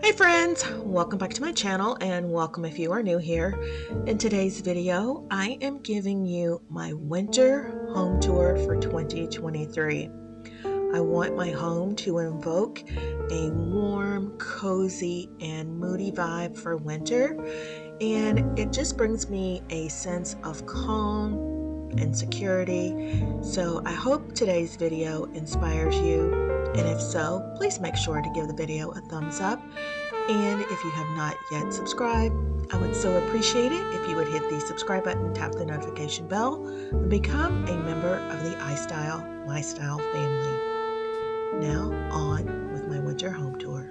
Hey friends, welcome back to my channel and welcome if you are new here. In today's video, I am giving you my winter home tour for 2023. I want my home to invoke a warm, cozy, and moody vibe for winter, and it just brings me a sense of calm and security. So I hope today's video inspires you, and if so, please make sure to give the video a thumbs up. And if you have not yet subscribed, I would so appreciate it if you would hit the subscribe button, tap the notification bell, and become a member of the iStylEMYSTYLE family. Now on with my winter home tour.